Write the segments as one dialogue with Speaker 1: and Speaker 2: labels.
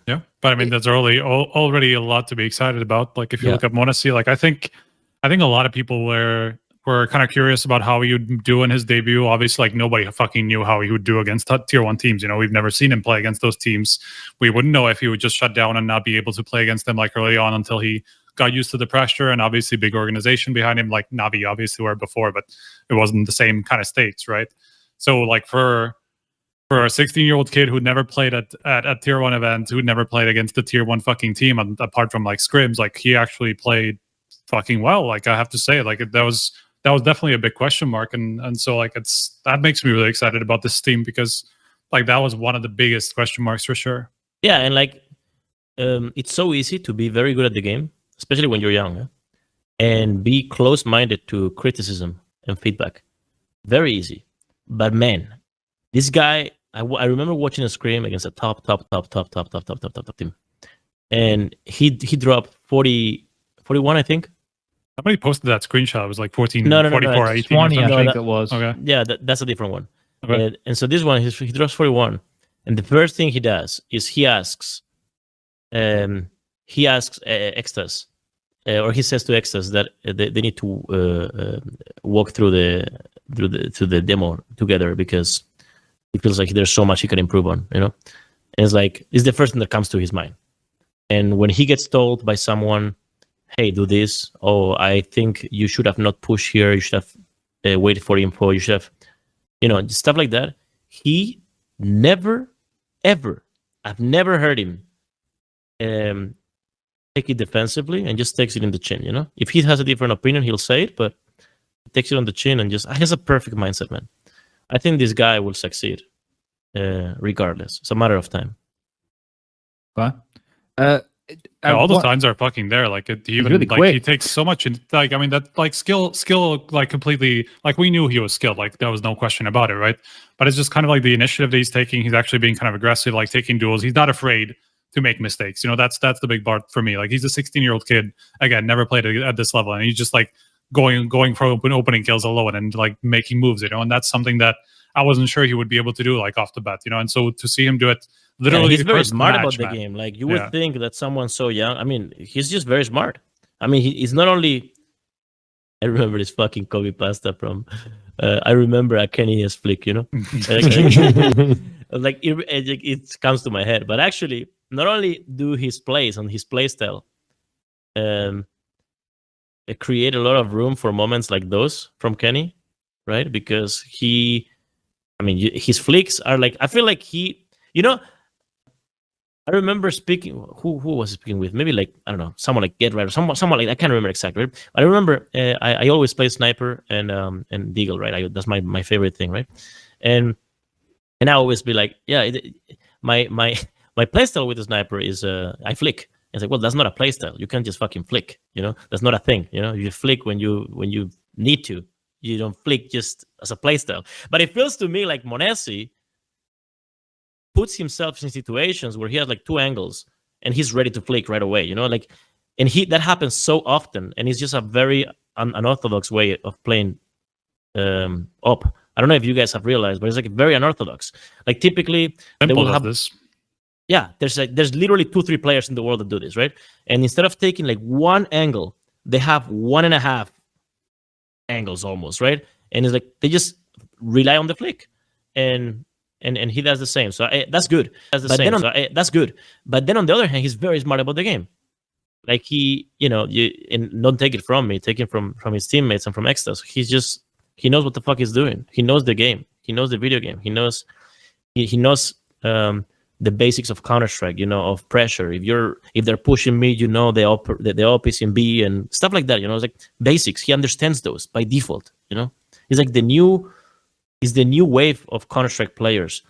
Speaker 1: Yeah, but I mean, there's already a lot to be excited about. Like, if you look at Monesy, like I think a lot of people were kind of curious about how he would do in his debut. Obviously, like nobody fucking knew how he would do against tier 1 teams. You know, we've never seen him play against those teams. We wouldn't know if he would just shut down and not be able to play against them like early on until he got used to the pressure, and obviously big organization behind him, like Navi obviously were before, but it wasn't the same kind of stakes, right? So like for a 16-year-old kid who'd never played at tier 1 events, who'd never played against the tier 1 fucking team, apart from like scrims, like he actually played fucking well. Like I have to say, like that was definitely a big question mark, and so like that makes me really excited about this team, because like that was one of the biggest question marks for sure.
Speaker 2: Yeah, and like it's so easy to be very good at the game, especially when you're young, and be close-minded to criticism and feedback. Very easy. But man, this guy, I remember watching a scrim against a top team, and he dropped 41, I think.
Speaker 1: Somebody posted that screenshot. It was like 14,
Speaker 2: no,
Speaker 1: 44, 18.
Speaker 3: 20, I think it was.
Speaker 1: Okay.
Speaker 2: Yeah, that's a different one.
Speaker 1: Okay.
Speaker 2: And so this one, he drops 41, and the first thing he does is he asks Extas, or he says to Extas that they need to walk through the demo together, because he feels like there's so much he can improve on, you know? And it's like, it's the first thing that comes to his mind. And when he gets told by someone, hey, do this, oh, I think you should have not pushed here, you should have waited for info, you should have, you know, stuff like that. He never, ever, I've never heard him take it defensively and just takes it in the chin, you know? If he has a different opinion, he'll say it, but he takes it on the chin and just, he has a perfect mindset, man. I think this guy will succeed, regardless. It's a matter of time.
Speaker 3: Fine.
Speaker 1: All the signs are fucking there. Like even
Speaker 3: really
Speaker 1: like
Speaker 3: quick.
Speaker 1: he takes so much. Like I mean, that like skill, like completely. Like we knew he was skilled. Like there was no question about it, right? But it's just kind of like the initiative that he's taking. He's actually being kind of aggressive, like taking duels. He's not afraid to make mistakes. You know, that's the big part for me. Like he's a 16-year-old kid. Again, never played at this level, and he's just like going for opening kills alone and like making moves. You know, and that's something that I wasn't sure he would be able to do like off the bat. You know, and so to see him do it. Literally,
Speaker 2: he's very smart
Speaker 1: match,
Speaker 2: about the game. Like you would think that someone so young. I mean, he's just very smart. I mean, he's not only. I remember this fucking Kobe pasta from. I remember a Kenny's flick. You know, like it comes to my head. But actually, not only do his plays and his play style, create a lot of room for moments like those from Kenny, right? Because his flicks are like. I feel like he, you know. I remember speaking. Who was he speaking with? Maybe like I don't know, someone like Get Right or someone like I can't remember exactly. Right? But I remember I always play sniper and DEAGLE, right? That's my favorite thing, right? And I always be like, yeah, my playstyle with the sniper is I flick. It's like, well, that's not a playstyle. You can't just fucking flick. You know, that's not a thing. You know, you flick when you need to. You don't flick just as a playstyle. But it feels to me like Monesy puts himself in situations where he has like two angles and he's ready to flick right away, you know, like, and that happens so often, and it's just a very unorthodox way of playing up. I don't know if you guys have realized, but it's like very unorthodox. Like typically they will have
Speaker 1: this.
Speaker 2: Yeah, there's literally 2-3 players in the world that do this, right? And instead of taking like one angle, they have 1.5 angles almost, right? And it's like they just rely on the flick, and he does the same. So that's good. That's good. But then on the other hand, he's very smart about the game. Like he, you know, and don't take it from me, take it from his teammates and from Extas. He knows what the fuck he's doing. He knows the game. He knows the video game. He knows the basics of Counter-Strike, you know, of pressure. If they're pushing me, you know, the op is in B and stuff like that. You know, it's like basics. He understands those by default. You know, he's like the new wave of Counter-Strike players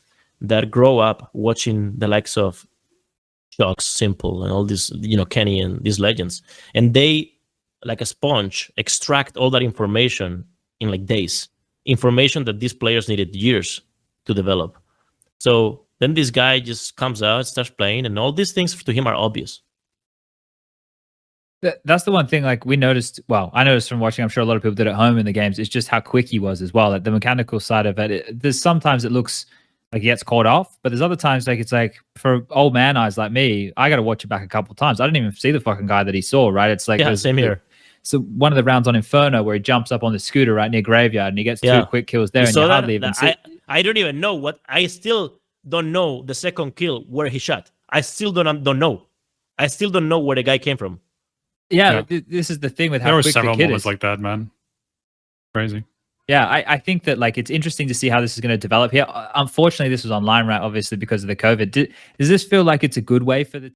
Speaker 2: that grow up watching the likes of Shocks, Simple, and all these, you know, Kenny and these legends, and they, like a sponge, extract all that information in like days. Information that these players needed years to develop. So then this guy just comes out, starts playing, and all these things to him are obvious.
Speaker 3: That's the one thing, like we noticed, well, I noticed from watching, I'm sure a lot of people did at home in the games, it's just how quick he was as well. Like the mechanical side of it, there's sometimes it looks like he gets caught off. But there's other times like it's like for old man eyes like me, I got to watch it back a couple times. I didn't even see the fucking guy that he saw. Right? It's like
Speaker 2: Same here.
Speaker 3: So one of the rounds on Inferno where he jumps up on the scooter right near Graveyard and he gets 2 quick kills there, and you hardly even see.
Speaker 2: I don't even know what. I still don't know the second kill where he shot. I still don't know. I still don't know where the guy came from.
Speaker 3: Yeah, this is the thing with how
Speaker 1: there were
Speaker 3: quick
Speaker 1: several
Speaker 3: the kid
Speaker 1: moments
Speaker 3: is.
Speaker 1: like that, man. Crazy.
Speaker 3: Yeah, I think that like it's interesting to see how this is going to develop here. Unfortunately, this was online, right? Obviously, because of the COVID. Does this feel like it's a good way for the